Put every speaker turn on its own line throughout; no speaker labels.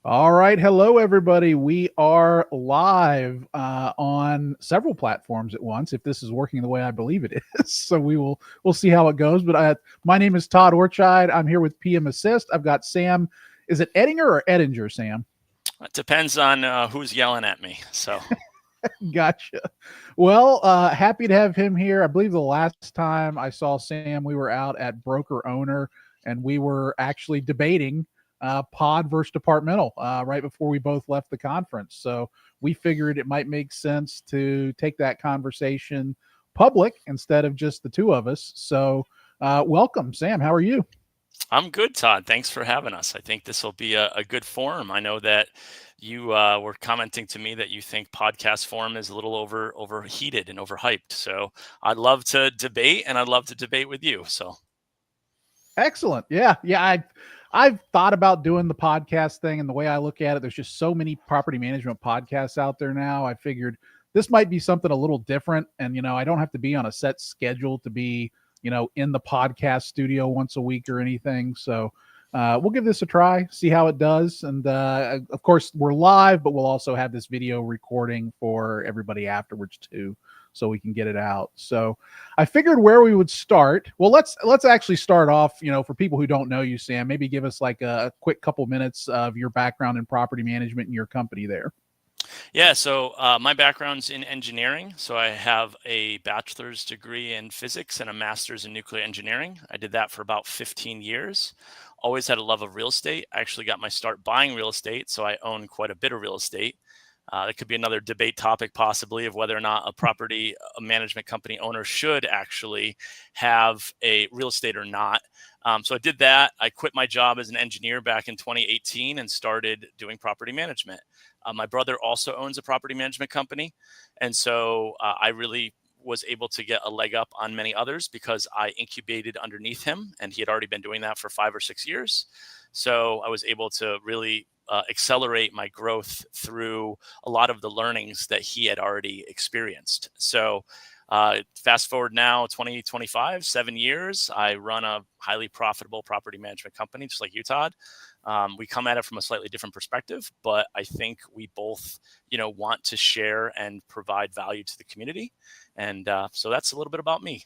All right. Hello, everybody. We are live on several platforms at once. If this is working the way I believe it is, so we'll see how it goes. But my name is Todd Orchide. I'm here with PM Assist. I've got Sam. Is it Eddinger or Eddinger, Sam?
It depends on who's yelling at me. So,
Gotcha. Well, happy to have him here. I believe the last time I saw Sam, we were out at Broker Owner, and we were actually debating pod versus departmental right before we both left the conference. So we figured it might make sense to take that conversation public instead of just the two of us. So welcome, Sam. How are you?
I'm good, Todd. Thanks for having us. I think this will be a good forum. I know that you were commenting to me that you think podcast forum is a little overheated and overhyped. So I'd love to debate, and I'd love to debate with you. So
Excellent. Yeah. I've thought about doing the podcast thing, and the way I look at it, there's just so many property management podcasts out there now. I figured this might be something a little different, and I don't have to be on a set schedule to be in the podcast studio once a week or anything. So we'll give this a try, see how it does, and of course we're live, but we'll also have this video recording for everybody afterwards too, so we can get it out. So I figured where we would start. Well, let's actually start off. For people who don't know you, Sam, maybe give us like a quick couple minutes of your background in property management and your company there.
yeah, so my background's in engineering. So I have a bachelor's degree in physics and a master's in nuclear engineering. I did that for about 15 years. Always had a love of real estate. I actually got my start buying real estate, so I own quite a bit of real estate. That could be another debate topic, possibly, of whether or not a property management company owner should actually have a real estate or not. So I did that. I quit my job as an engineer back in 2018 and started doing property management. My brother also owns a property management company. And so I really was able to get a leg up on many others because I incubated underneath him, and he had already been doing that for 5 or 6 years. So I was able to really accelerate my growth through a lot of the learnings that he had already experienced. So fast forward now, 2025, 7 years, I run a highly profitable property management company, just like you, Todd. We come at it from a slightly different perspective, but I think we both, want to share and provide value to the community. And so that's a little bit about me.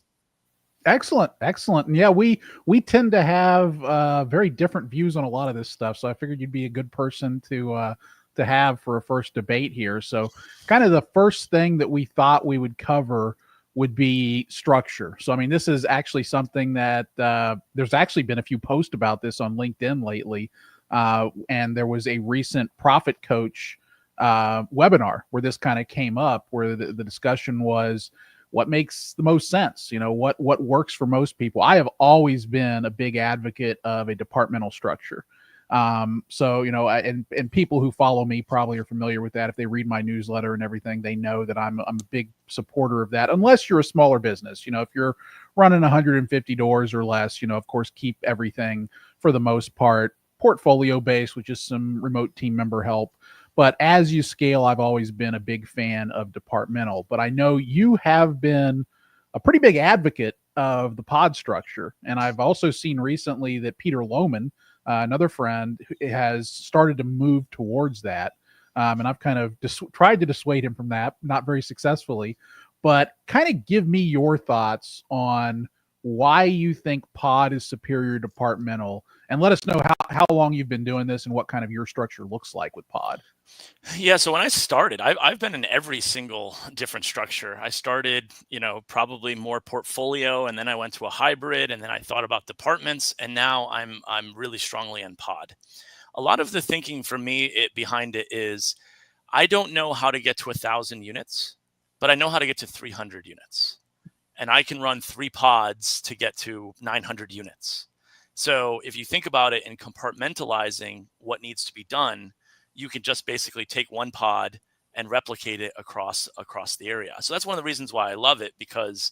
Excellent. And yeah, we tend to have very different views on a lot of this stuff. So I figured you'd be a good person to have for a first debate here. So kind of the first thing that we thought we would cover would be structure. So I mean, this is actually something that there's actually been a few posts about this on LinkedIn lately, and there was a recent Profit Coach webinar where this kind of came up, where the discussion was what makes the most sense, what works for most people. I have always been a big advocate of a departmental structure. So and people who follow me probably are familiar with that. If they read my newsletter and everything, they know that I'm a big supporter of that, unless you're a smaller business. If you're running 150 doors or less, of course, keep everything for the most part portfolio based with just some remote team member help. But as you scale, I've always been a big fan of departmental. But I know you have been a pretty big advocate of the pod structure. And I've also seen recently that Peter Lohman, another friend, has started to move towards that. And I've kind of tried to dissuade him from that, not very successfully. But kind of give me your thoughts on why you think pod is superior to departmental, and let us know how long you've been doing this and what kind of your structure looks like with pod.
Yeah, so when I started, I've been in every single different structure. I started, probably more portfolio, and then I went to a hybrid, and then I thought about departments, and now I'm really strongly in pod. A lot of the thinking for me behind it is I don't know how to get to 1,000 units, but I know how to get to 300 units, and I can run 3 pods to get to 900 units. So if you think about it in compartmentalizing what needs to be done, you can just basically take one pod and replicate it across the area. So that's one of the reasons why I love it, because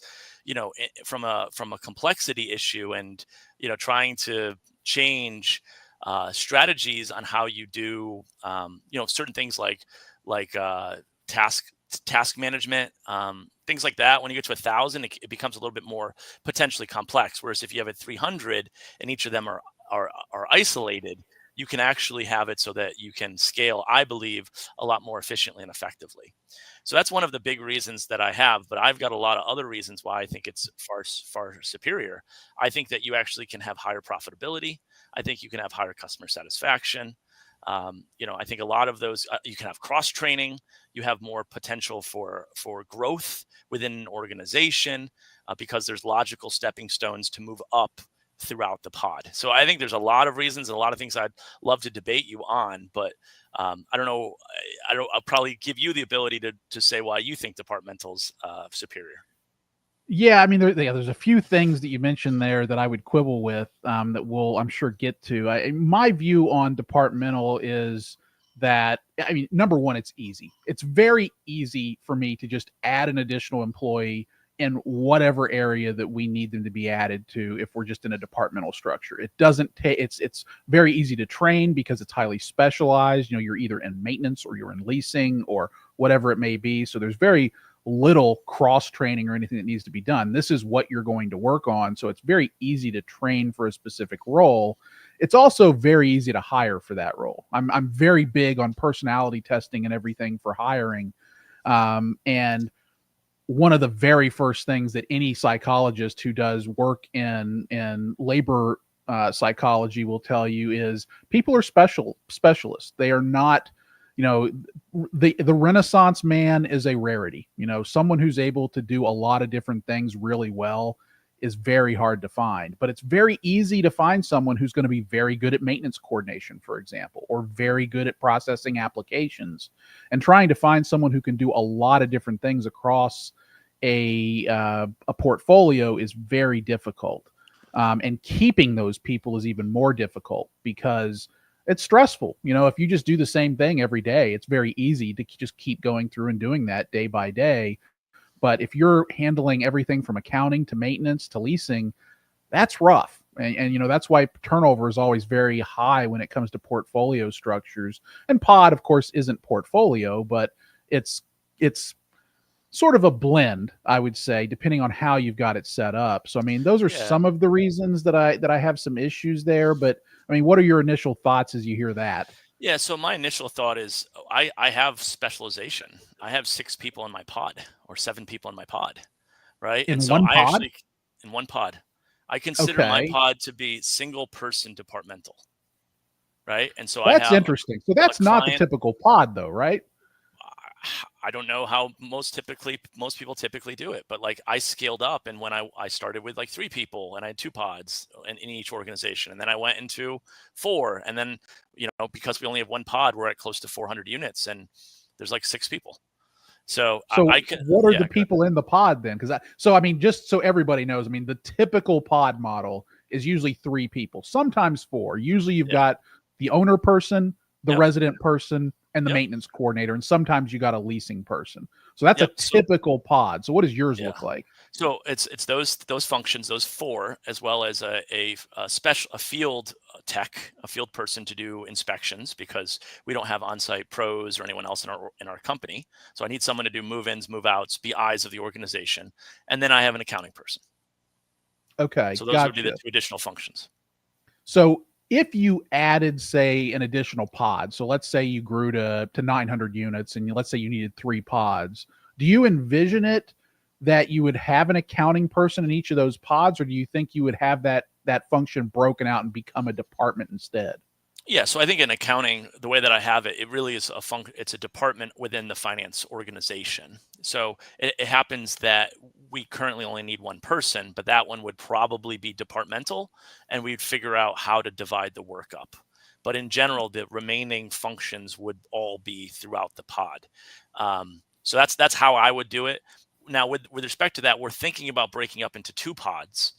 from a complexity issue and trying to change strategies on how you do certain things like task management, things like that. When you get to 1,000, it becomes a little bit more potentially complex. Whereas if you have a 300 and each of them are isolated, you can actually have it so that you can scale, I believe, a lot more efficiently and effectively. So that's one of the big reasons that I have, but I've got a lot of other reasons why I think it's far superior. I think that you actually can have higher profitability. I think you can have higher customer satisfaction. I think a lot of those you can have cross training. You have more potential for growth within an organization because there's logical stepping stones to move up throughout the pod. So I think there's a lot of reasons and a lot of things I'd love to debate you on, but I don't know. I'll probably give you the ability to say why you think departmental's superior.
Yeah, I mean, there's a few things that you mentioned there that I would quibble with that we'll, I'm sure, get to. My view on departmental is that, I mean, number one, it's easy. It's very easy for me to just add an additional employee in whatever area that we need them to be added to if we're just in a departmental structure. It doesn't take, it's very easy to train because it's highly specialized. You're either in maintenance or you're in leasing or whatever it may be. So there's very little cross training or anything that needs to be done. This is what you're going to work on. So it's very easy to train for a specific role. It's also very easy to hire for that role. I'm very big on personality testing and everything for hiring. And one of the very first things that any psychologist who does work in labor psychology will tell you is people are specialists. They are not, the Renaissance man is a rarity. Someone who's able to do a lot of different things really well is very hard to find. But it's very easy to find someone who's going to be very good at maintenance coordination, for example, or very good at processing applications. And trying to find someone who can do a lot of different things across a portfolio is very difficult. And keeping those people is even more difficult because it's stressful. If you just do the same thing every day, it's very easy to just keep going through and doing that day by day. But if you're handling everything from accounting to maintenance to leasing, that's rough. And that's why turnover is always very high when it comes to portfolio structures. And pod, of course, isn't portfolio, but it's sort of a blend, I would say, depending on how you've got it set up. So, I mean, those are
Yeah.
some of the reasons that I have some issues there. But I mean, what are your initial thoughts as you hear that?
Yeah, so my initial thought is I have specialization. I have 6 people in my pod or 7 people in my pod, right? And
In
so
one
I
pod?
actually in one pod, I consider my
Okay.
pod to be single person departmental, right? And so I
That's
have
interesting. So
a
that's not the
client.
typical pod though, right?
I don't know how most people typically do it, but like I scaled up, and when I started with like 3 people and I had 2 pods in each organization, and then I went into 4, and then because we only have one pod, we're at close to 400 units, and there's like 6 people. So I
So
can,
what are
yeah,
the
good.
people in the pod then? I mean, just so everybody knows, I mean, the typical pod model is usually 3 people, sometimes 4. Usually you've
Yeah,
got the owner person, the
yep,
resident person, and the
yep,
maintenance coordinator. And sometimes you got a leasing person. So that's a
yep. So
typical pod. So what does yours
yeah.
look like?
So it's those functions, those 4, as well as a field tech, a field person to do inspections because we don't have on-site pros or anyone else in our company. So I need someone to do move-ins, move-outs, be eyes of the organization, and then I have an accounting person.
Okay,
So those would be the
gotcha.
2 additional functions.
So if you added, say, an additional pod, so let's say you grew to 900 units, and let's say you needed 3 pods, do you envision it that you would have an accounting person in each of those pods, or do you think you would have that function broken out and become a department instead?
Yeah, so I think in accounting, the way that I have it, it really is it's a department within the finance organization. So it happens that we currently only need one person, but that one would probably be departmental, and we'd figure out how to divide the work up. But in general, the remaining functions would all be throughout the pod. So that's how I would do it. Now, with respect to that, we're thinking about breaking up into 2 pods.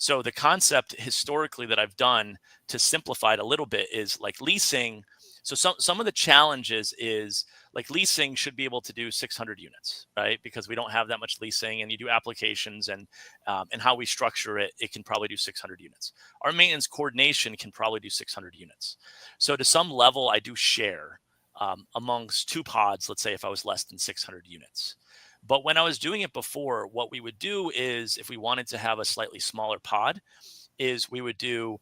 So the concept historically that I've done to simplify it a little bit is like leasing. So some of the challenges is like leasing should be able to do 600 units, right? Because we don't have that much leasing, and you do applications and how we structure it, it can probably do 600 units. Our maintenance coordination can probably do 600 units. So to some level, I do share amongst 2 pods. Let's say if I was less than 600 units. But when I was doing it before, what we would do is if we wanted to have a slightly smaller pod, is we would do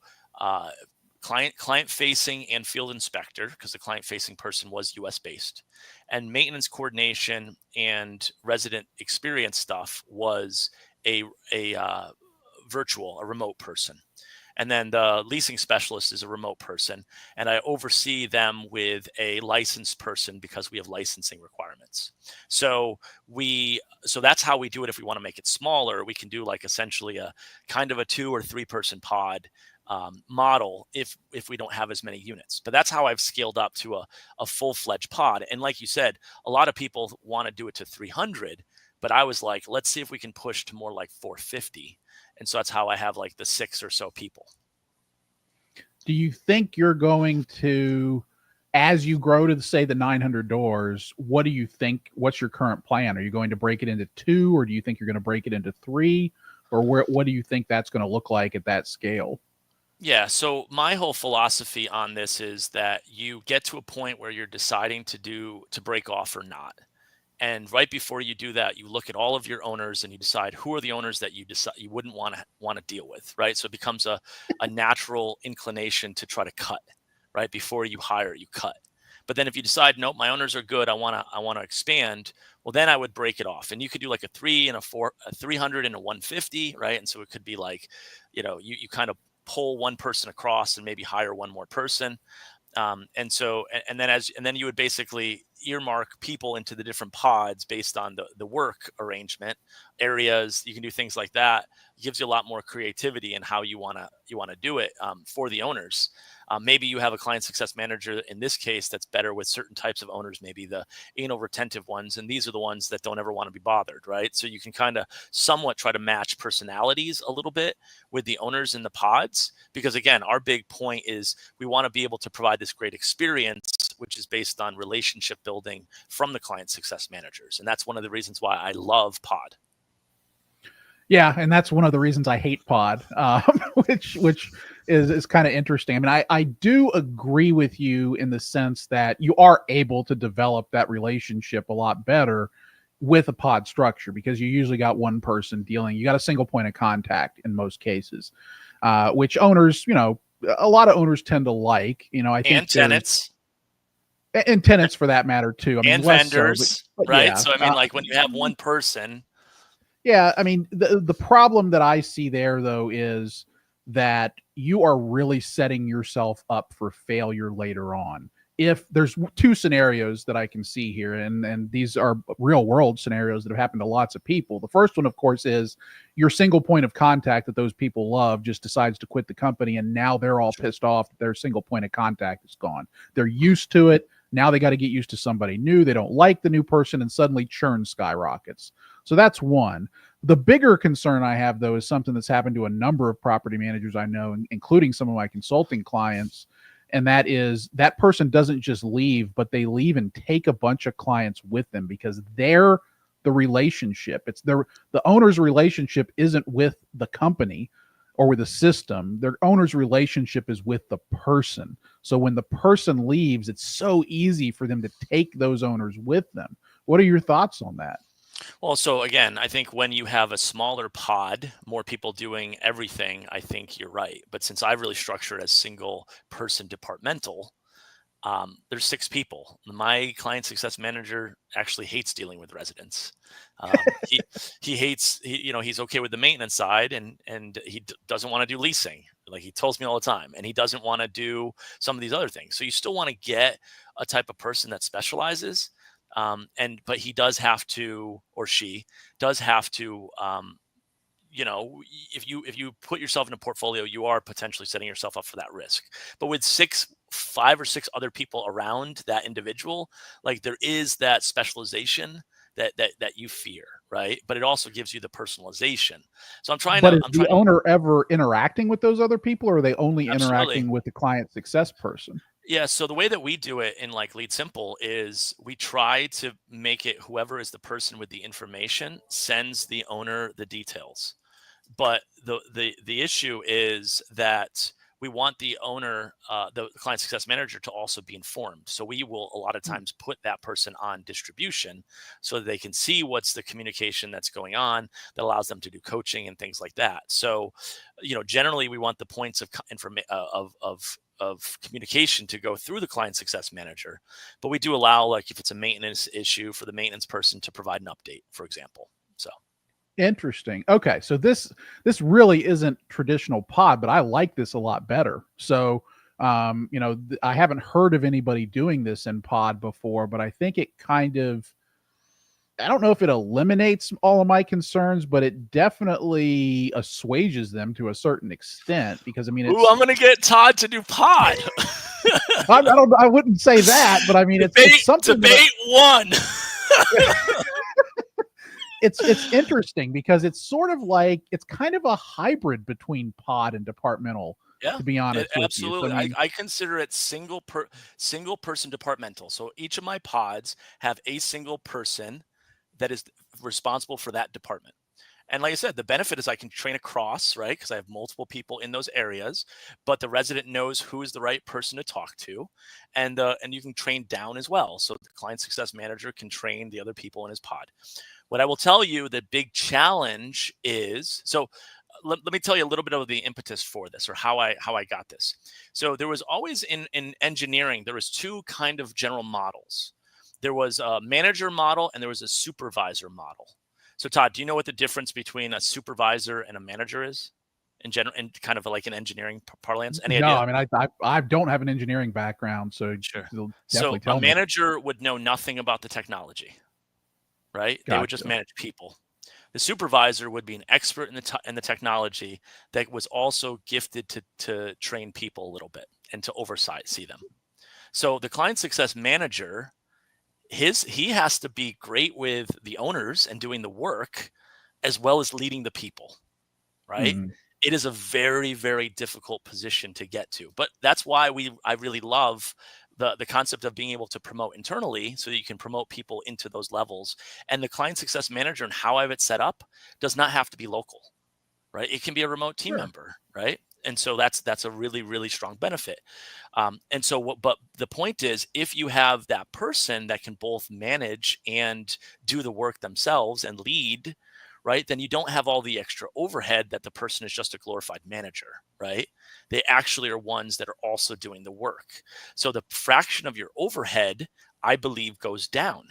client facing and field inspector, because the client facing person was US based, and maintenance coordination and resident experience stuff was a virtual, a remote person. And then the leasing specialist is a remote person, and I oversee them with a licensed person because we have licensing requirements. So that's how we do it. If we want to make it smaller, we can do like essentially a kind of a 2 or 3 person pod model if we don't have as many units. But that's how I've scaled up to a full-fledged pod. And like you said, a lot of people want to do it to 300, but I was like, let's see if we can push to more like 450. And so that's how I have like the 6 or so people.
Do you think you're going to, as you grow to say the 900 doors, what do you think, what's your current plan? Are you going to break it into 2, or do you think you're going to break it into 3, or what do you think that's going to look like at that scale?
Yeah. So my whole philosophy on this is that you get to a point where you're deciding to break off or not. And right before you do that, you look at all of your owners and you decide who are the owners that you decide you wouldn't want to deal with, right? So it becomes a natural inclination to try to cut, right? Before you hire, you cut. But then if you decide, nope, my owners are good, I want to expand, well, then I would break it off. And you could do like a 3 and a 4, a 300 and a 150, right? And so it could be like, you kind of pull one person across and maybe hire one more person. And then you would basically earmark people into the different pods based on the work arrangement areas. You can do things like that. It gives you a lot more creativity in how you want to do it for the owners. Maybe you have a client success manager in this case that's better with certain types of owners, maybe the anal retentive ones, and these are the ones that don't ever want to be bothered, right? So you can kind of somewhat try to match personalities a little bit with the owners in the pods, because again, our big point is we want to be able to provide this great experience, which is based on relationship building from the client success managers. And that's one of the reasons why I love pod.
Yeah, and that's one of the reasons I hate pod, which is kind of interesting. I mean, I do agree with you in the sense that you are able to develop that relationship a lot better with a pod structure, because you usually got one person dealing. You got a single point of contact in most cases, which owners, a lot of owners tend to like. I think,
and tenants.
And tenants for that matter too. I mean,
and vendors, but right?
Yeah.
So I mean, like when you have one person.
Yeah, I mean, the problem that I see there, though, is that you are really setting yourself up for failure later on. If there's 2 scenarios that I can see here, and these are real world scenarios that have happened to lots of people. The first one, of course, is your single point of contact that those people love just decides to quit the company, and now they're all pissed off that their single point of contact is gone. They're used to it. Now they got to get used to somebody new. They don't like the new person, and suddenly churn skyrockets. So that's one. The bigger concern I have, though, is something that's happened to a number of property managers I know, including some of my consulting clients. And that is, that person doesn't just leave, but they leave and take a bunch of clients with them, because they're the relationship. It's the owner's relationship isn't with the company or with the system. Their owner's relationship is with the person. So when the person leaves, it's so easy for them to take those owners with them. What are your thoughts on that?
Well, so again, I think when you have a smaller pod, more people doing everything, I think you're right. But since I really structure it as single person departmental, there's 6 people. My client success manager actually hates dealing with residents. He hates, he's okay with the maintenance side, and he doesn't want to do leasing. Like he tells me all the time, and he doesn't want to do some of these other things. So you still want to get a type of person that specializes. But he does have to, or she does have to, if you put yourself in a portfolio, you are potentially setting yourself up for that risk. But with 5 or 6 other people around that individual, like there is that specialization that you fear, right? But it also gives you the personalization. So I'm trying
But
to.
is the owner ever interacting with those other people, or are they only
Absolutely.
interacting with the client success person?
Yeah, so the way that we do it in like Lead Simple is we try to make it whoever is the person with the information sends the owner the details. But the issue is that we want the owner, the client success manager, to also be informed. So we will a lot of times put that person on distribution so that they can see what's the communication that's going on that allows them to do coaching and things like that. So, generally we want the points of of communication to go through the client success manager, but we do allow, like, if it's a maintenance issue, for the maintenance person to provide an update, for example. So
Interesting. Okay, so this really isn't traditional pod, but I like this a lot better. So, I haven't heard of anybody doing this in pod before, but I think it kind of, I don't know if it eliminates all of my concerns, but it definitely assuages them to a certain extent because I mean,
ooh, I'm gonna get Todd to do pod.
I wouldn't say that, but I mean, it's something
debate one.
it's interesting because it's sort of like it's kind of a hybrid between pod and departmental.
Yeah,
To be honest with
absolutely.
you, so, I mean,
I consider it single person departmental. So each of my pods have a single person that is responsible for that department. And like I said, the benefit is I can train across, right? Because I have multiple people in those areas, but the resident knows who is the right person to talk to, and you can train down as well. So the client success manager can train the other people in his pod. What I will tell you, the big challenge is, so let me tell you a little bit of the impetus for this, or how I got this. So there was always in engineering, there was two kind of general models. There was a manager model and there was a supervisor model. So Todd, do you know what the difference between a supervisor and a manager is in general, in kind of like an engineering parlance? Any
no,
idea?
I mean, I don't have an engineering background, so
Sure.
you'll
So
definitely
a
tell me.
manager would know nothing about the technology, right? They would just
Gotcha.
manage people. The supervisor would be an expert in the technology that was also gifted to train people a little bit and to see them. So the client success manager, he has to be great with the owners and doing the work, as well as leading the people, right?
Mhm.
It is a very, very difficult position to get to, but that's why I really love the concept of being able to promote internally, so that you can promote people into those levels. And the client success manager and how I have it set up does not have to be local, right? It can be a remote team
Sure.
member, right? And so that's a really, really strong benefit. And so but the point is, if you have that person that can both manage and do the work themselves and lead, right, then you don't have all the extra overhead that the person is just a glorified manager, right? They actually are ones that are also doing the work. So the fraction of your overhead, I believe, goes down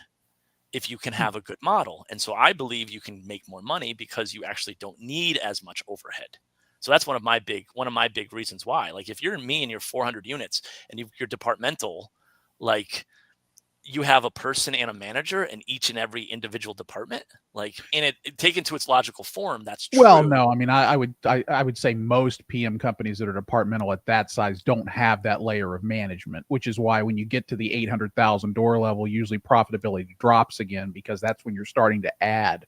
if you can
Hmm.
have a good model. And so I believe you can make more money because you actually don't need as much overhead. So that's one of my big reasons why. Like, if you're me and you're 400 units and you're departmental, like, you have a person and a manager in each and every individual department, like, in it taken to its logical form, that's
Well,
true.
no, I mean, I would say most PM companies that are departmental at that size don't have that layer of management, which is why when you get to the 800,000 door level, usually profitability drops again because that's when you're starting to add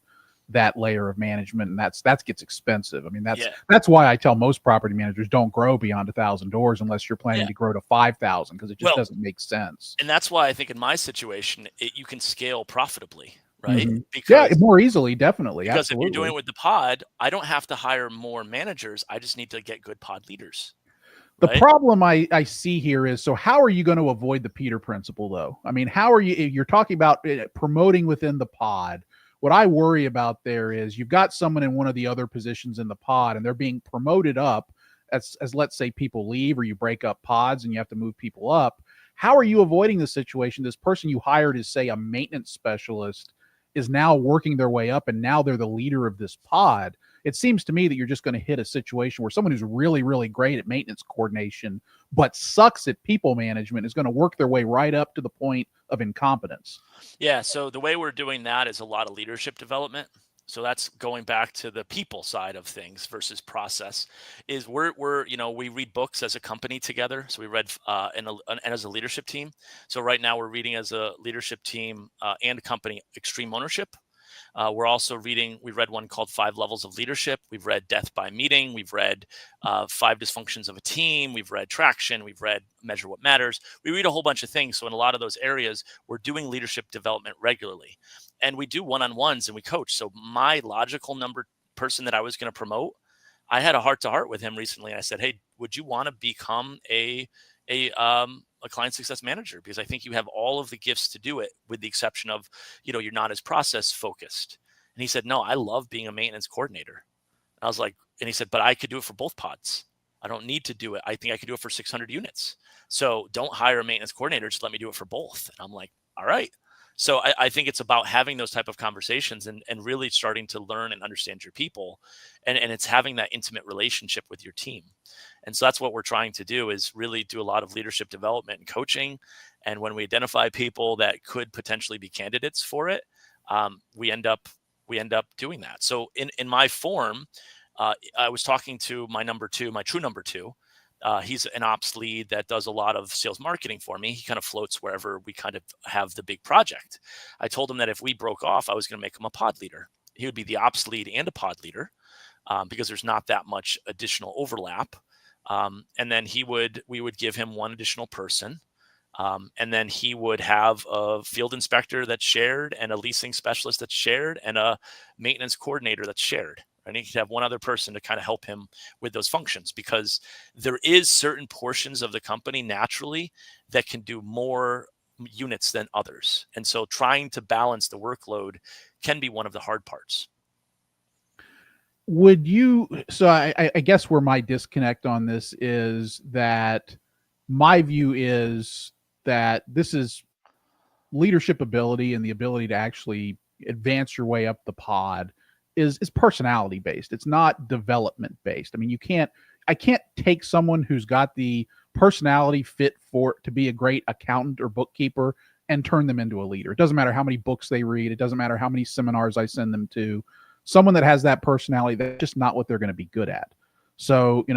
that layer of management, and that gets expensive. I mean,
Yeah.
that's why I tell most property managers don't grow beyond 1,000 doors unless you're planning
Yeah.
to grow to 5,000 because it just
Well,
doesn't make sense.
and that's why I think in my situation, you can scale profitably, right?
Hmm. Yeah,
Because
more easily, definitely,
Because if you're doing
absolutely.
it with the pod, I don't have to hire more managers. I just need to get good pod leaders,
The
right?
problem I see here is, so how are you going to avoid the Peter principle though? I mean, how are you're talking about promoting within the pod. What I worry about there is you've got someone in one of the other positions in the pod and they're being promoted up as let's say people leave or you break up pods and you have to move people up. How are you avoiding the situation? This person you hired is, say, a maintenance specialist is now working their way up and now they're the leader of this pod. It seems to me that you're just going to hit a situation where someone who's really, really great at maintenance coordination, but sucks at people management is going to work their way right up to the point of incompetence.
Yeah. So the way we're doing that is a lot of leadership development. So that's going back to the people side of things versus process. Is we read books as a company together. So we read and as a leadership team. So right now we're reading as a leadership team and a company, Extreme Ownership. We read one called Five Levels of Leadership. We've read Death by Meeting. We've read Five Dysfunctions of a Team. We've read Traction. We've read Measure What Matters. We read a whole bunch of things. So in a lot of those areas, we're doing leadership development regularly. And we do one-on-ones and we coach. So my logical number person that I was going to promote, I had a heart-to-heart with him recently. I said, hey, would you want to become a client success manager? Because I think you have all of the gifts to do it, with the exception of, you're not as process focused. And he said, no, I love being a maintenance coordinator. And I was like, and he said, but I could do it for both pods. I don't need to do it. I think I could do it for 600 units. So don't hire a maintenance coordinator. Just let me do it for both. And I'm like, all right. So I think it's about having those type of conversations and really starting to learn and understand your people. And it's having that intimate relationship with your team. And so that's what we're trying to do, is really do a lot of leadership development and coaching. And when we identify people that could potentially be candidates for it, we end up doing that. So in my form, I was talking to my number two, my true number two. He's an ops lead that does a lot of sales marketing for me. He kind of floats wherever we kind of have the big project. I told him that if we broke off, I was going to make him a pod leader. He would be the ops lead and a pod leader, because there's not that much additional overlap. And then we would give him one additional person. And then he would have a field inspector that's shared, and a leasing specialist that's shared, and a maintenance coordinator that's shared. And he could have one other person to kind of help him with those functions, because there is certain portions of the company naturally that can do more units than others. And so trying to balance the workload can be one of the hard parts.
Would you, so I guess where my disconnect on this is that my view is that this is leadership ability, and the ability to actually advance your way up the pod is personality based. It's not development based. I mean, I can't take someone who's got the personality fit for to be a great accountant or bookkeeper and turn them into a leader. It doesn't matter how many books they read. It doesn't matter how many seminars I send them to. Someone that has that personality, that's just not what they're going to be good at. So,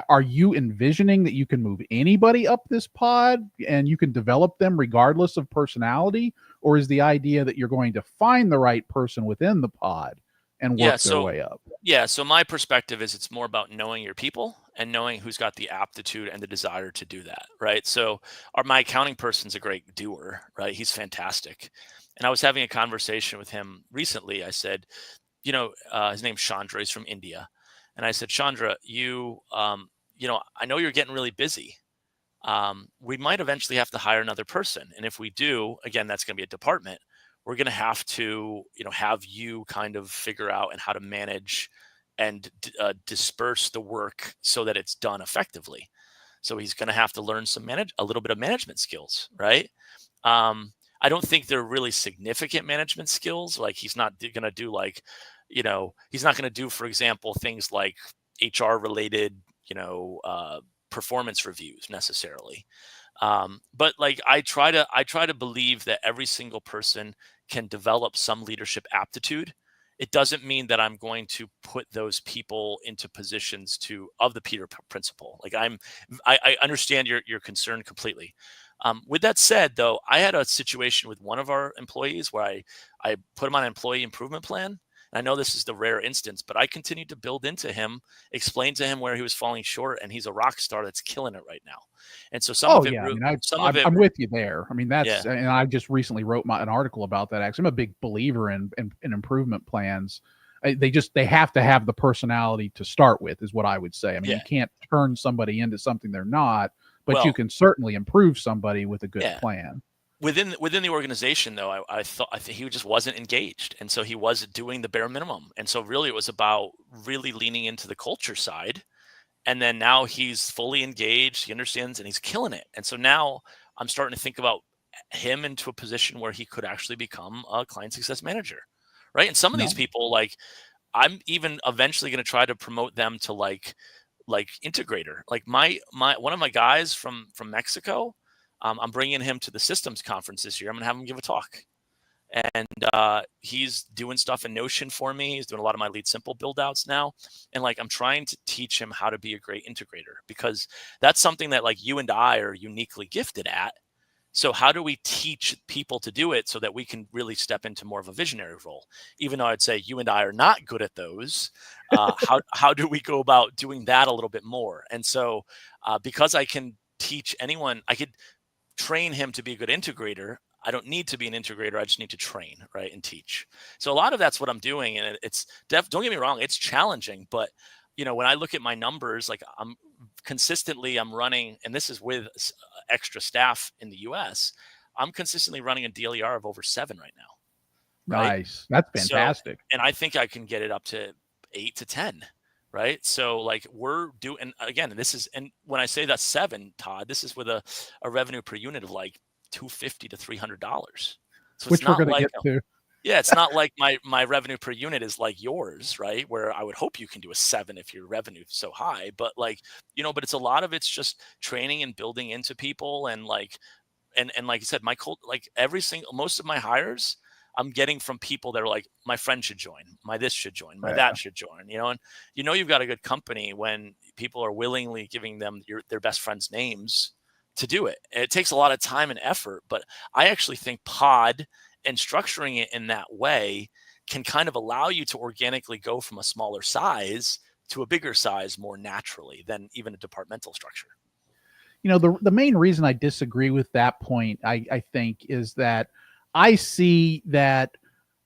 are you envisioning that you can move anybody up this pod and you can develop them regardless of personality? Or is the idea that you're going to find the right person within the pod and work their way up?
Yeah. So my perspective is it's more about knowing your people and knowing who's got the aptitude and the desire to do that. Right. So my accounting person's a great doer, right? He's fantastic. And I was having a conversation with him recently. I said, his name's Chandra. He's from India. And I said, Chandra, I know you're getting really busy. We might eventually have to hire another person. And if we do, again, that's going to be a department. We're going to have to, have you kind of figure out and how to manage and disperse the work so that it's done effectively. So he's going to have to learn a little bit of management skills, right? I don't think they're really significant management skills. Like he's not going to do he's not going to do, for example, things like HR related, performance reviews necessarily. But like I try to believe that every single person can develop some leadership aptitude. It doesn't mean that I'm going to put those people into positions of the Peter principle. Like I understand your concern completely. With that said, though, I had a situation with one of our employees where I put him on an employee improvement plan. And I know this is the rare instance, but I continued to build into him, explain to him where he was falling short, and he's a rock star that's killing it right now. And so
I'm with you there. I mean,
Yeah.
and I just recently wrote an article about that. Actually, I'm a big believer in improvement plans. They have to have the personality to start with, is what I would say. I mean, you can't turn somebody into something they're not, but you can certainly improve somebody with a good plan.
Within the organization, though, I think he just wasn't engaged, and so he was doing the bare minimum. And so really, it was about really leaning into the culture side. And then now he's fully engaged. He understands, and he's killing it. And so now I'm starting to think about him into a position where he could actually become a client success manager, right? And some of these people, like I'm even eventually going to try to promote them to like integrator. Like my one of my guys from Mexico. I'm bringing him to the systems conference this year. I'm gonna have him give a talk, and he's doing stuff in Notion for me. He's doing a lot of my Lead Simple build outs now, and like I'm trying to teach him how to be a great integrator, because that's something that like you and I are uniquely gifted at. So how do we teach people to do it so that we can really step into more of a visionary role? Even though I'd say you and I are not good at those, how do we go about doing that a little bit more? And so because I can teach anyone, I could train him to be a good integrator. I don't need to be an integrator. I just need to train, right, and teach. So a lot of that's what I'm doing, and don't get me wrong, it's challenging. But when I look at my numbers, like I'm running, and this is with extra staff in the U.S. I'm consistently running a DLER of over 7 right now. Right?
Nice, that's fantastic.
So, and I think I can get it up to 8 to 10. right? So like we're doing, and again, and this is, and when I say that's 7, Todd, this is with a revenue per unit of like $250 to $300. So it's
which we're
not
going to
like
get to.
yeah, it's not like my revenue per unit is like yours, right? Where I would hope you can do a 7 if your revenue is so high, but like, but it's a lot of it's just training and building into people, and like, and like you said, my cult, like most of my hires, I'm getting from people that are like, my friend should join, my this should join, my that should join, and you've got a good company when people are willingly giving them their best friends' names to do it. It takes a lot of time and effort, but I actually think pod and structuring it in that way can kind of allow you to organically go from a smaller size to a bigger size more naturally than even a departmental structure.
The main reason I disagree with that point, I think, is that I see that,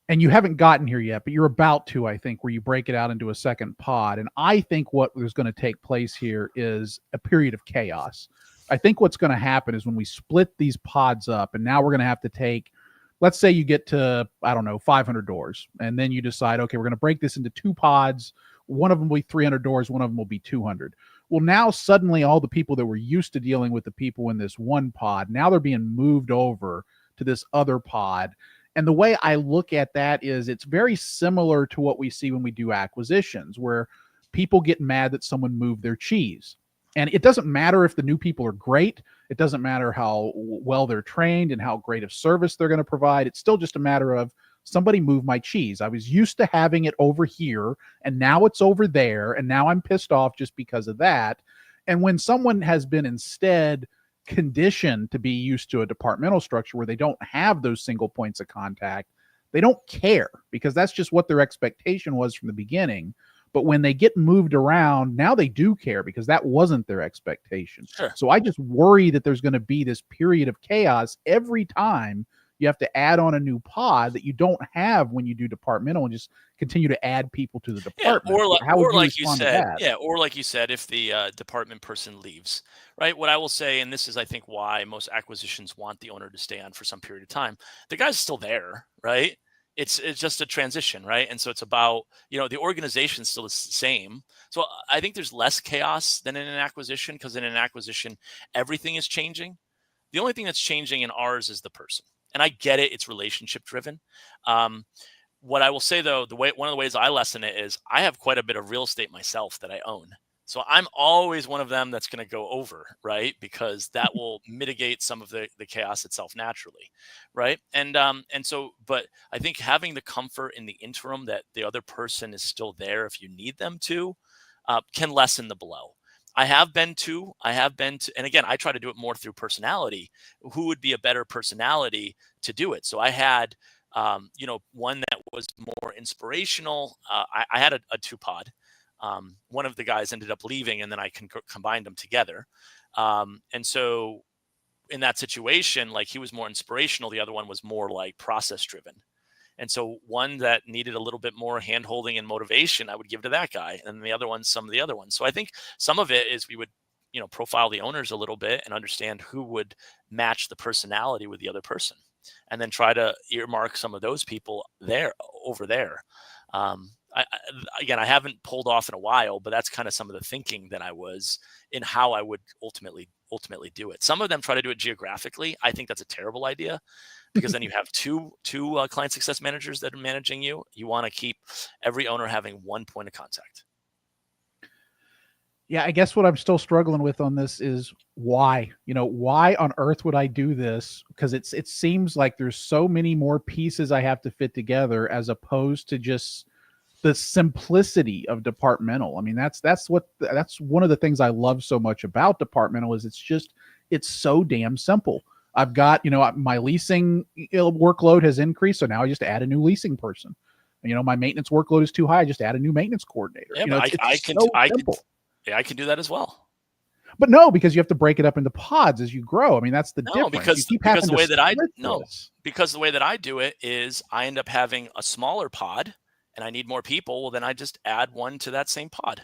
and you haven't gotten here yet, but you're about to, I think, where you break it out into a second pod. And I think what is going to take place here is a period of chaos. I think what's going to happen is when we split these pods up, and now we're going to have to take, let's say you get to, I don't know, 500 doors, and then you decide, okay, we're going to break this into 2 pods. One of them will be 300 doors, one of them will be 200. Well, now suddenly all the people that were used to dealing with the people in this one pod, now they're being moved over to this other pod. And the way I look at that is it's very similar to what we see when we do acquisitions, where people get mad that someone moved their cheese. And it doesn't matter if the new people are great. It doesn't matter how well they're trained and how great of service they're going to provide. It's still just a matter of somebody moved my cheese. I was used to having it over here, and now it's over there, and now I'm pissed off just because of that. And when someone has been instead conditioned to be used to a departmental structure where they don't have those single points of contact, they don't care because that's just what their expectation was from the beginning. But when they get moved around, now they do care because that wasn't their expectation.
Sure.
So I just worry that there's going to be this period of chaos every time you have to add on a new pod that you don't have when you do departmental, and just continue to add people to the department.
Yeah, or like you said, if the department person leaves, right? What I will say, and this is, I think, why most acquisitions want the owner to stay on for some period of time. The guy's still there, right? It's just a transition, right? And so it's about, the organization's still the same. So I think there's less chaos than in an acquisition, because in an acquisition, everything is changing. The only thing that's changing in ours is the person. And I get it; it's relationship driven. What I will say, though, one of the ways I lessen it is I have quite a bit of real estate myself that I own. So I'm always one of them that's going to go over, right? Because that will mitigate some of the chaos itself naturally, right? And so, but I think having the comfort in the interim that the other person is still there if you need them to, can lessen the blow. I have been to, and again, I try to do it more through personality. Who would be a better personality to do it? So I had, one that was more inspirational. I had a 2-pod. One of the guys ended up leaving, and then I combined them together. And so in that situation, like, he was more inspirational. The other one was more like process driven. And so one that needed a little bit more hand-holding and motivation, I would give to that guy. And the other ones, some of the other ones. So I think some of it is we would, profile the owners a little bit and understand who would match the personality with the other person, and then try to earmark some of those people over there. I haven't pulled off in a while, but that's kind of some of the thinking that I was in how I would ultimately do it. Some of them try to do it geographically. I think that's a terrible idea, because then you have two client success managers that are managing you. You want to keep every owner having one point of contact.
Yeah, I guess what I'm still struggling with on this is why. Why on earth would I do this? Because it seems like there's so many more pieces I have to fit together, as opposed to just the simplicity of departmental. I mean, that's one of the things I love so much about departmental is it's so damn simple. I've got, my leasing workload has increased, so now I just add a new leasing person. My maintenance workload is too high, I just add a new maintenance coordinator.
Yeah, I can do that as well.
But no, because you have to break it up into pods as you grow. I mean, that's the difference.
Because the way that I do it is I end up having a smaller pod, and I need more people. Well, then I just add one to that same pod.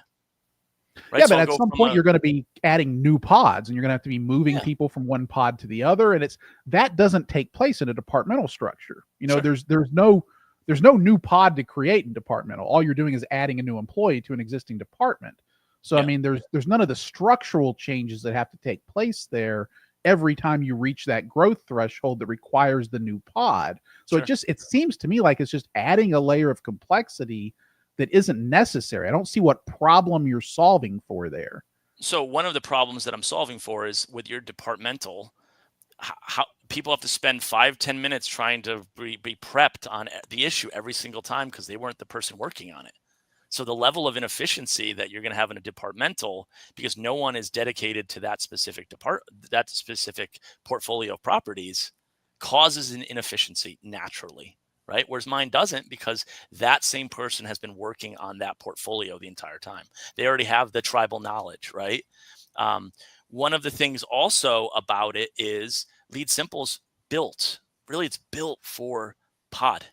Right?
Yeah, so but at some point you're going to be adding new pods, and you're going to have to be moving people from one pod to the other, and that doesn't take place in a departmental structure.
Sure.
There's no there's no new pod to create in departmental. All you're doing is adding a new employee to an existing department. So I
Yeah,
mean, there's none of the structural changes that have to take place there every time you reach that growth threshold that requires the new pod. So
sure.
it seems to me like it's just adding a layer of complexity that isn't necessary. I don't see what problem you're solving for there.
So one of the problems that I'm solving for is with your departmental, how people have to spend 5-10 minutes trying to be prepped on the issue every single time because they weren't the person working on it. So the level of inefficiency that you're going to have in a departmental, because no one is dedicated to that specific portfolio of properties, causes an inefficiency naturally, right? Whereas mine doesn't, because that same person has been working on that portfolio the entire time. They already have the tribal knowledge, right? Um, One of the things also about it is Lead Simple's built, really, it's built for pod,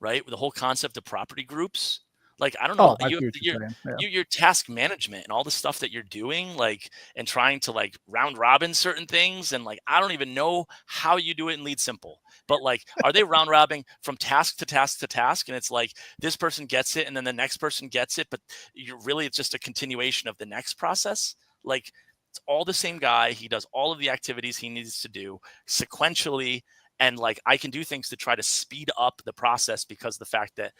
right? With the whole concept of property groups. Like, I don't know,
Oh, I see what
your
you're saying. Yeah.
your task management and all the stuff that you're doing, like, and trying to like round robin certain things, and like I don't even know how you do it in Lead Simple. But like, are they round robbing from task to task to task? And it's like this person gets it, and then the next person gets it, but it's just a continuation of the next process. Like, it's all the same guy. He does all of the activities he needs to do sequentially, and like I can do things to try to speed up the process, because the fact that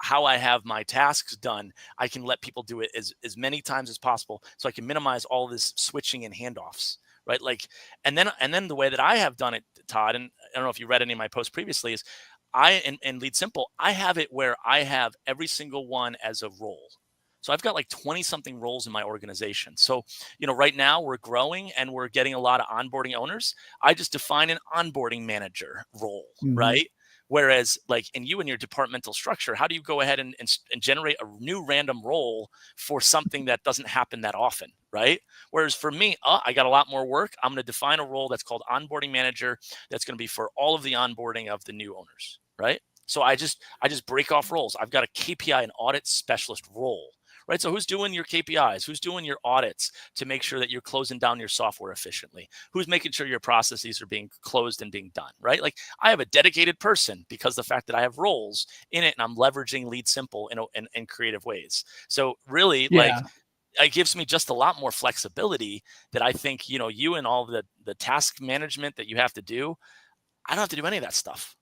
how I have my tasks done, I can let people do it as many times as possible, so I can minimize all this switching and handoffs, right? Like, and then the way that I have done it, Todd, and I don't know if you read any of my posts previously, is in Lead Simple, I have it where I have every single one as a role. So I've got like 20 something roles in my organization. So, right now we're growing and we're getting a lot of onboarding owners. I just define an onboarding manager role,
Mm-hmm.
right? Whereas, like in your departmental structure, how do you go ahead and generate a new random role for something that doesn't happen that often, right? Whereas for me, I got a lot more work. I'm going to define a role that's called onboarding manager. That's going to be for all of the onboarding of the new owners, right? So I just break off roles. I've got a KPI and audit specialist role, right? So who's doing your KPIs? Who's doing your audits to make sure that you're closing down your software efficiently? Who's making sure your processes are being closed and being done, right? Like, I have a dedicated person because the fact that I have roles in it, and I'm leveraging Lead Simple in creative ways. So really, like,
Yeah.
it gives me just a lot more flexibility that I think, you and all the task management that you have to do, I don't have to do any of that stuff.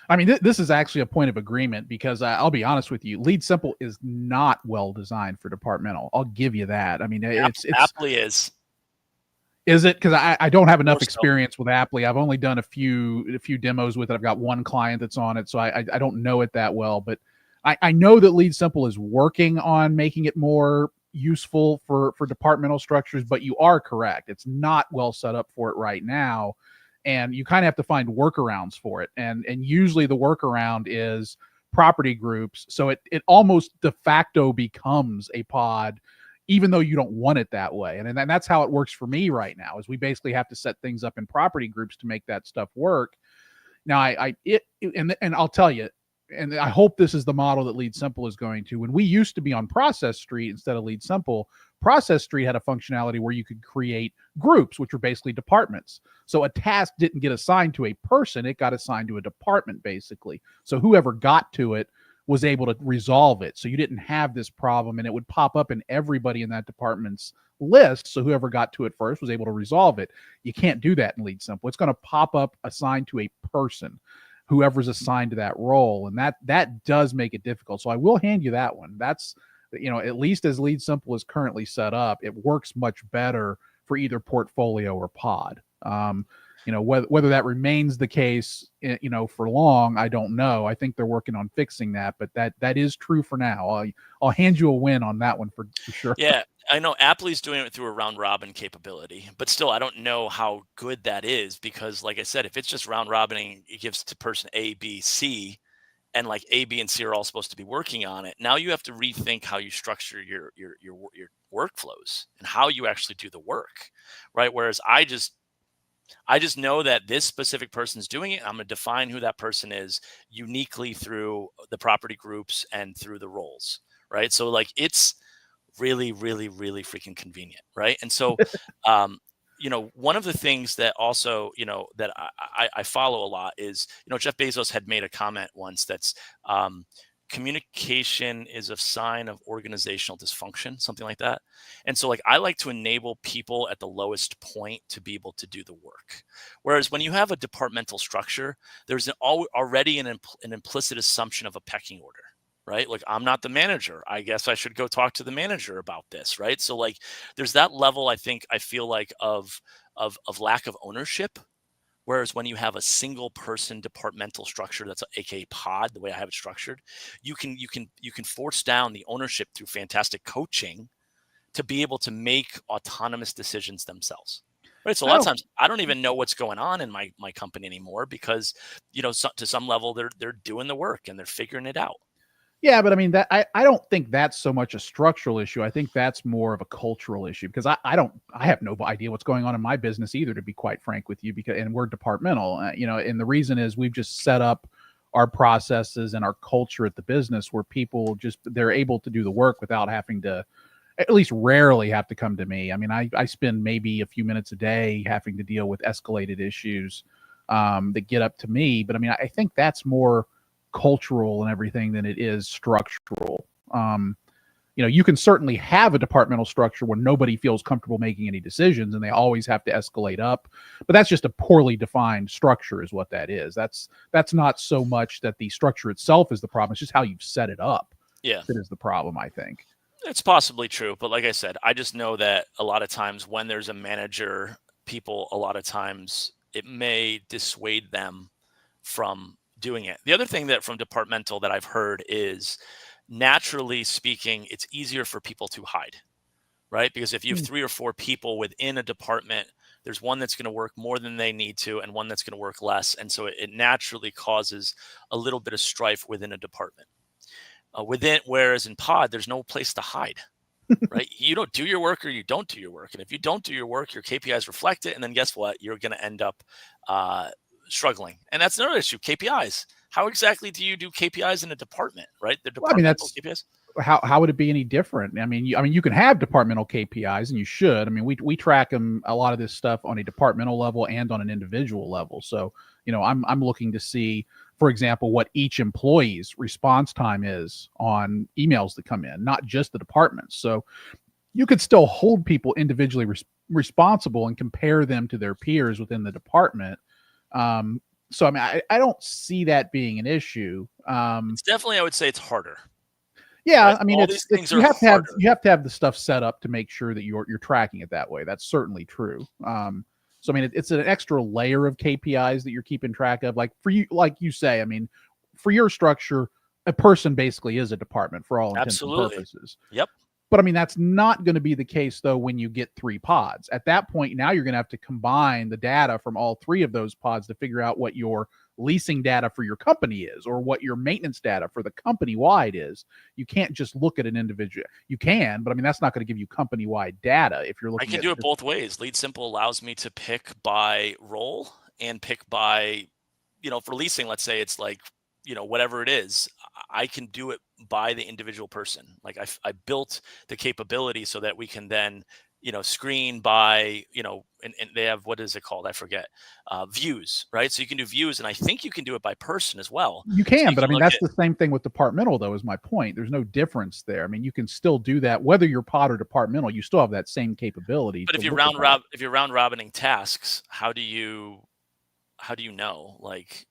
I mean, this is actually a point of agreement because I'll be honest with you, Lead Simple is not well designed for departmental. I'll give you that. I mean, it's
Aptly is
is it because I don't have
more
enough
so.
experience with Apply. I've only done a few demos with it. I've got one client that's on it, so I don't know it that well. But I know that Lead Simple is working on making it more useful for departmental structures. But you are correct; it's not well set up for it right now, and you kind of have to find workarounds for it. And usually the workaround is property groups, so it almost de facto becomes a pod even though you don't want it that way. And that's how it works for me right now is we basically have to set things up in property groups to make that stuff work. Now and I'll tell you, and I hope this is the model that Lead Simple is going to. When we used to be on Process Street instead of Lead Simple, Process Street had a functionality where you could create groups, which were basically departments. So a task didn't get assigned to a person, it got assigned to a department, basically. So whoever got to it was able to resolve it. So you didn't have this problem, and it would pop up in everybody in that department's list. So whoever got to it first was able to resolve it. You can't do that in Lead Simple. It's going to pop up assigned to a person, whoever's assigned to that role, and that does make it difficult. So I will hand you that one. That's at least as Lead Simple is currently set up, it works much better for either portfolio or pod. Whether that remains the case, for long, I don't know. I think they're working on fixing that, but that is true for now. I'll hand you a win on that one for sure.
Yeah, I know Aptly's doing it through a round robin capability, but still, I don't know how good that is, because, like I said, if it's just round robining, it gives to person A, B, C, and like A, B, and C are all supposed to be working on it. Now you have to rethink how you structure your workflows and how you actually do the work, right? Whereas I just know that this specific person's doing it. I'm going to define who that person is uniquely through the property groups and through the roles, right? So like, it's really, really, really freaking convenient, right? And so, um, one of the things that also, that I follow a lot is, Jeff Bezos had made a comment once that's, communication is a sign of organizational dysfunction, something like that. And so, like, I like to enable people at the lowest point to be able to do the work. Whereas when you have a departmental structure, there's already an implicit assumption of a pecking order, right? Like, I'm not the manager. I guess I should go talk to the manager about this, right? So, like, there's that level, I feel like, of lack of ownership. Whereas when you have a single person departmental structure, that's aka pod, the way I have it structured, you can force down the ownership through fantastic coaching to be able to make autonomous decisions themselves. Right. So a
I
lot of
don't.
times I don't even know what's going on in my company anymore because, to some level they're doing the work and they're figuring it out.
Yeah, but I mean that I don't think that's so much a structural issue. I think that's more of a cultural issue because I have no idea what's going on in my business either, to be quite frank with you, because and we're departmental, and the reason is we've just set up our processes and our culture at the business where people they're able to do the work without having to, at least rarely have to come to me. I mean, I spend maybe a few minutes a day having to deal with escalated issues that get up to me, but I mean, I think that's more cultural and everything than it is structural. You can certainly have a departmental structure where nobody feels comfortable making any decisions and they always have to escalate up, but that's just a poorly defined structure is what that is. That's not so much that the structure itself is the problem. It's just how you've set it up.
Yeah.
That is the problem, I think.
It's possibly true, but like I said, I just know that a lot of times when there's a manager, people, a lot of times it may dissuade them from doing it. The other thing that from departmental that I've heard is, naturally speaking, it's easier for people to hide, right? Because if you have 3 or 4 people within a department, there's one that's going to work more than they need to and one that's going to work less. And so it naturally causes a little bit of strife within a department. Whereas in pod, there's no place to hide, right? You don't do your work or you don't do your work. And if you don't do your work, your KPIs reflect it. And then guess what? You're going to end up struggling. And that's another issue. KPIs. How exactly do you do KPIs in a department, right? The departmental KPIs.
How would it be any different? I mean, you can have departmental KPIs, and you should. I mean, we track them, a lot of this stuff, on a departmental level and on an individual level. So, I'm looking to see, for example, what each employee's response time is on emails that come in, not just the departments. So, you could still hold people individually responsible and compare them to their peers within the department. So, I mean, I don't see that being an issue.
It's definitely, I would say, it's harder.
Yeah,
right?
I mean,
these things
you
are
have
harder.
you have to have the stuff set up to make sure that you're tracking it that way. That's certainly true. So I mean, it's an extra layer of KPIs that you're keeping track of. Like for you, like you say, I mean, for your structure, a person basically is a department for all intents and purposes.
Yep.
But I mean, that's not going to be the case though when you get 3 pods. At that point, now you're going to have to combine the data from all 3 of those pods to figure out what your leasing data for your company is, or what your maintenance data for the company wide is. You can't just look at an individual. You can, but I mean, that's not going to give you company wide data if you're looking.
I can do it both ways. Lead Simple allows me to pick by role and pick by, for leasing, let's say it's like, whatever it is, I can do it by the individual person. Like I built the capability so that we can then, screen by, and they have, what is it called? I forget, views, right? So you can do views, and I think you can do it by person as well.
You can,
so
but I mean, that's the same thing with departmental though, is my point. There's no difference there. I mean, you can still do that, whether you're pod or departmental, you still have that same capability.
But if you're round robining tasks, how do you know? Like,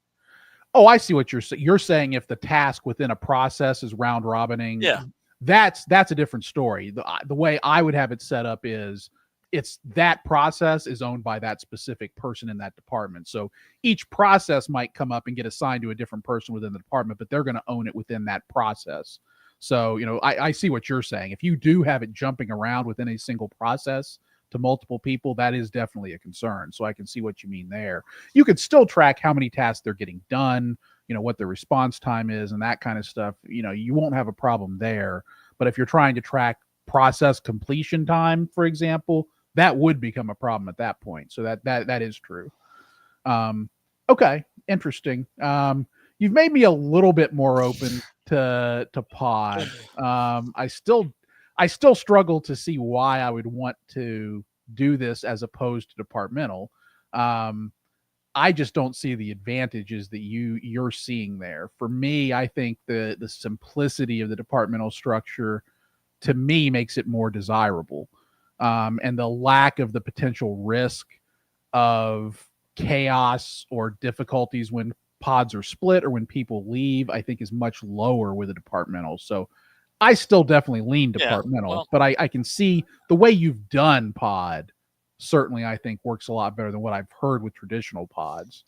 oh, I see what you're saying. You're saying if the task within a process is round robining,
yeah,
that's a different story. The way I would have it set up is it's that process is owned by that specific person in that department. So each process might come up and get assigned to a different person within the department, but they're going to own it within that process. So, I see what you're saying. If you do have it jumping around within a single process to multiple people, that is definitely a concern. So I can see what you mean there. You could still track how many tasks they're getting done, what their response time is and that kind of stuff. You won't have a problem there. But if you're trying to track process completion time, for example, that would become a problem at that point. So that is true. Okay. Interesting. You've made me a little bit more open to pod. I still struggle to see why I would want to do this as opposed to departmental. Um, I just don't see the advantages that you're seeing there. For me, I think the simplicity of the departmental structure to me makes it more desirable, and the lack of the potential risk of chaos or difficulties when pods are split or when people leave, I think is much lower with a departmental. So I still definitely lean
Yeah.
departmental,
Well,
but I can see the way you've done pod certainly I think works a lot better than what I've heard with traditional pods.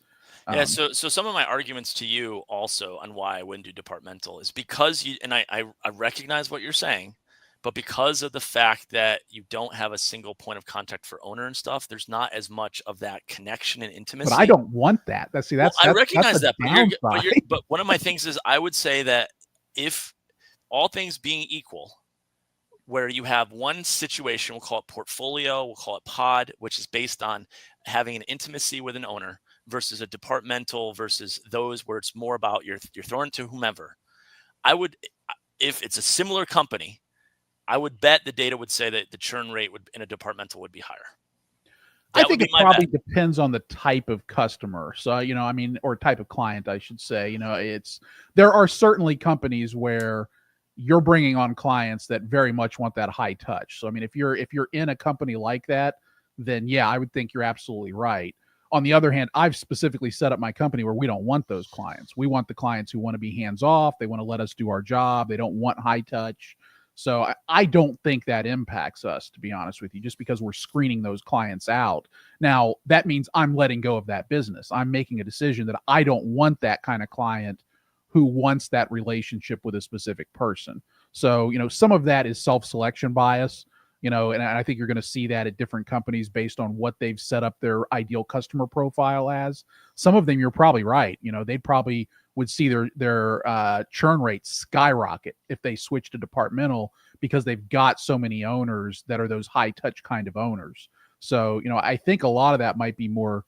yeah.
Um,
So some of my arguments to you also on why I wouldn't do departmental is because you, and I recognize what you're saying, but because of the fact that you don't have a single point of contact for owner and stuff, there's not as much of that connection and
but I
intimacy.
don't want that. That's see,
Well,
that's
I
that's a
recognize that,
downside.
but one of my things is I would say that if all things being equal, where you have one situation, we'll call it portfolio, we'll call it pod, which is based on having an intimacy with an owner versus a departmental versus those where it's more about you're throwing to whomever. I would, if it's a similar company, I would bet the data would say that the churn rate would in a departmental would be higher.
I
That would
think
be
it
my bet.
probably depends on the type of customer. So, I mean, or type of client, I should say. There are certainly companies where you're bringing on clients that very much want that high touch. So, I mean, if you're in a company like that, then yeah, I would think you're absolutely right. On the other hand, I've specifically set up my company where we don't want those clients. We want the clients who want to be hands off. They want to let us do our job. They don't want high touch. So I don't think that impacts us, to be honest with you, just because we're screening those clients out. Now, that means I'm letting go of that business. I'm making a decision that I don't want that kind of client who wants that relationship with a specific person. So, some of that is self selection bias, and I think you're going to see that at different companies based on what they've set up their ideal customer profile as. Some of them, you're probably right. They probably would see their churn rate skyrocket if they switch to departmental because they've got so many owners that are those high touch kind of owners. So, I think a lot of that might be more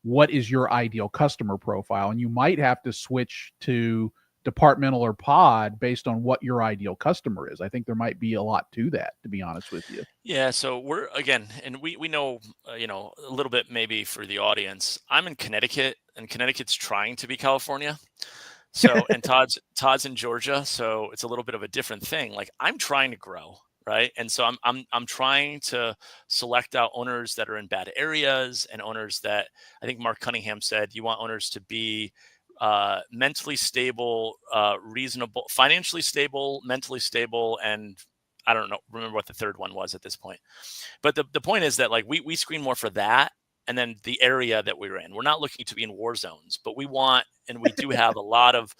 what is your ideal customer profile, and you might have to switch to departmental or pod based on what your ideal customer is. I think there might be a lot to that, to be honest with you.
Yeah, so we're again, and we know, a little bit maybe for the audience. I'm in Connecticut, and Connecticut's trying to be California. So, and Todd's in Georgia, so it's a little bit of a different thing. Like I'm trying to grow, right? And so I'm trying to select out owners that are in bad areas and owners that I think Mark Cunningham said you want owners to be mentally stable, reasonable, financially stable, mentally stable, and I don't know, remember what the third one was at this point. But the point is that like we screen more for that and then the area that we're in. We're not looking to be in war zones, but we want and we do have a lot of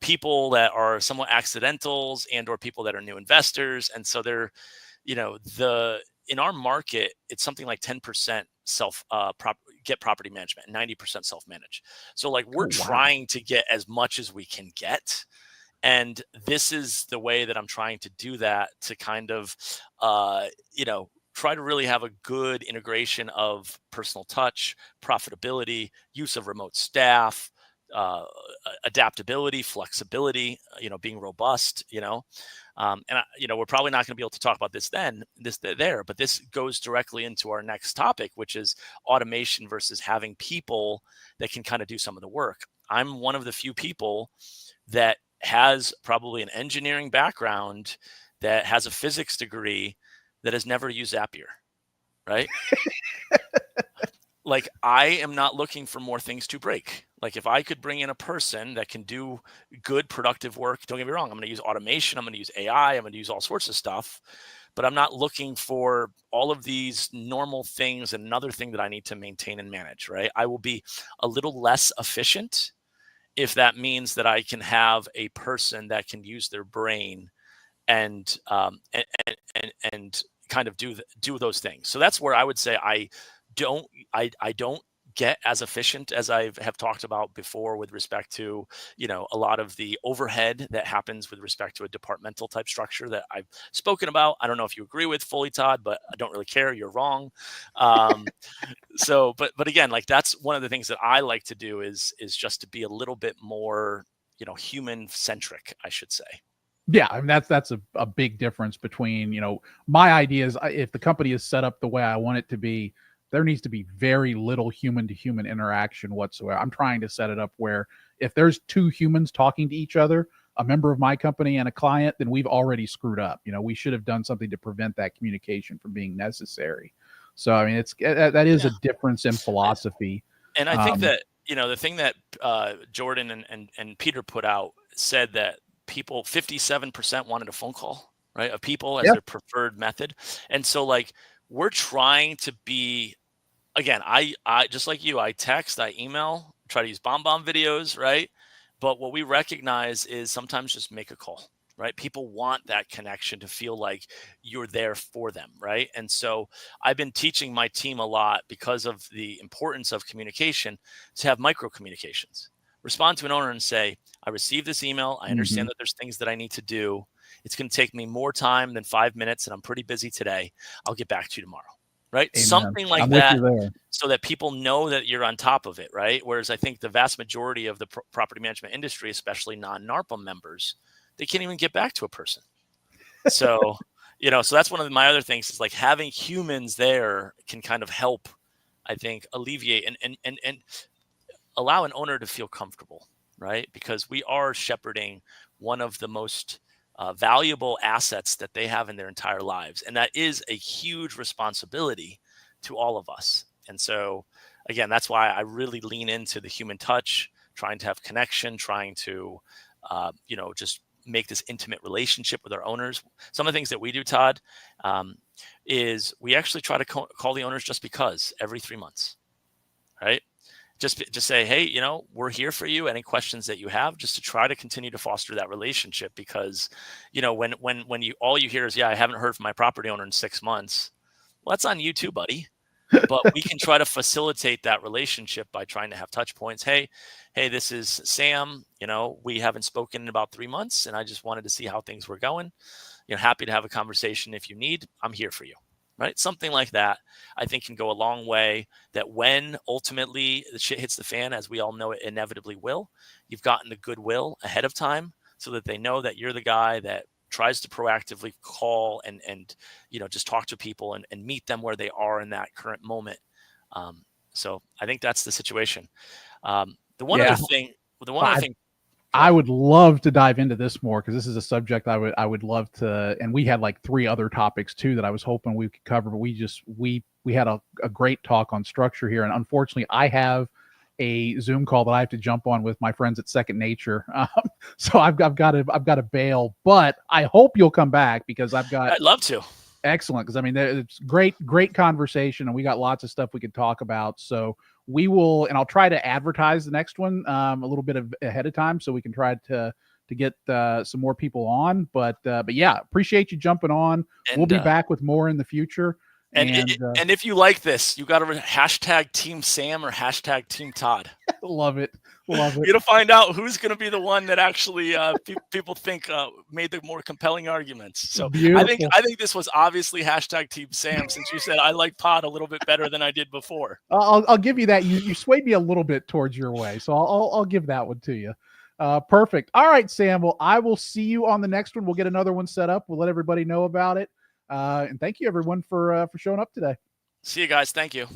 people that are somewhat accidentals and or people that are new investors. And so they're, the in our market, it's something like 10% self get property management, 90% self-manage. So like we're
Oh, wow.
trying to get as much as we can get. And this is the way that I'm trying to do that to kind of, try to really have a good integration of personal touch, profitability, use of remote staff, adaptability, flexibility, being robust, we're probably not going to be able to talk about this there, but this goes directly into our next topic, which is automation versus having people that can kind of do some of the work. I'm one of the few people that has probably an engineering background, that has a physics degree, that has never used Zapier, right? Like I am not looking for more things to break. Like if I could bring in a person that can do good productive work, don't get me wrong, I'm going to use automation, I'm going to use AI, I'm going to use all sorts of stuff, but I'm not looking for all of these normal things and another thing that I need to maintain and manage, right? I will be a little less efficient if that means that I can have a person that can use their brain and and kind of do those things. So that's where I would say don't I don't get as efficient as I have talked about before with respect to a lot of the overhead that happens with respect to a departmental type structure that I've spoken about. I don't know if you agree with fully, Todd, but I don't really care. You're wrong. So but again, like that's one of the things that I like to do is just to be a little bit more human centric, I should say.
Yeah, I mean that's a big difference between, my idea is, if the company is set up the way I want it to be, there needs to be very little human to human interaction whatsoever. I'm trying to set it up where if there's two humans talking to each other, a member of my company and a client, then we've already screwed up. We should have done something to prevent that communication from being necessary. So I mean, that is
Yeah.
a difference in philosophy.
And I think that, the thing that Jordan and Peter put out said that people, 57% wanted a phone call, right, of people as
Yeah.
their preferred method. And so, like, we're trying to be, again, I just like you, I text, I email, try to use bomb videos, right? But what we recognize is sometimes just make a call, right? People want that connection to feel like you're there for them, right? And so I've been teaching my team a lot, because of the importance of communication, to have micro communications. Respond to an owner and say, I received this email. I understand that there's things that I need to do. It's going to take me more time than 5 minutes, and I'm pretty busy today. I'll get back to you tomorrow, right?
Amen.
Something like
I'm with
that,
you there.
so that people know that you're on top of it, right? Whereas I think the vast majority of the property management industry, especially non-NARPM members, they can't even get back to a person. So, so that's one of my other things, is like having humans there can kind of help, I think, alleviate and allow an owner to feel comfortable, right? Because we are shepherding one of the most valuable assets that they have in their entire lives. And that is a huge responsibility to all of us. And so, again, that's why I really lean into the human touch, trying to have connection, trying to, just make this intimate relationship with our owners. Some of the things that we do, Todd, is we actually try to call the owners just because every 3 months, right? Just say, hey, we're here for you. Any questions that you have, just to try to continue to foster that relationship. Because, when all you hear is, yeah, I haven't heard from my property owner in 6 months. Well, that's on you too, buddy. But we can try to facilitate that relationship by trying to have touch points. Hey, this is Sam. We haven't spoken in about 3 months, and I just wanted to see how things were going. Happy to have a conversation if you need. I'm here for you. Right? Something like that, I think, can go a long way, that when ultimately the shit hits the fan, as we all know it inevitably will, you've gotten the goodwill ahead of time, so that they know that you're the guy that tries to proactively call and just talk to people and meet them where they are in that current moment. So I think that's the situation. The one other thing,
I would love to dive into this more, because this is a subject I would love to, and we had like 3 other topics too that I was hoping we could cover, but we had a great talk on structure here, and unfortunately I have a Zoom call that I have to jump on with my friends at Second Nature, so I've got to bail. But I hope you'll come back, because
I'd love to.
Excellent, because I mean, it's great conversation, and we got lots of stuff we could talk about. So we will, and I'll try to advertise the next one a little bit ahead of time, so we can try to get some more people on. But yeah, appreciate you jumping on. And we'll be back with more in the future.
And if you like this, you got to hashtag Team Sam or hashtag Team Todd.
Love it.
You're going to find out who's going to be the one that actually people think made the more compelling arguments. So beautiful. I think this was obviously hashtag Team Sam, since you said I like Pod a little bit better than I did before.
I'll give you that. You swayed me a little bit towards your way, so I'll give that one to you. Perfect. All right, Sam. Well, I will see you on the next one. We'll get another one set up. We'll let everybody know about it. And thank you, everyone, for showing up today.
See you guys. Thank you.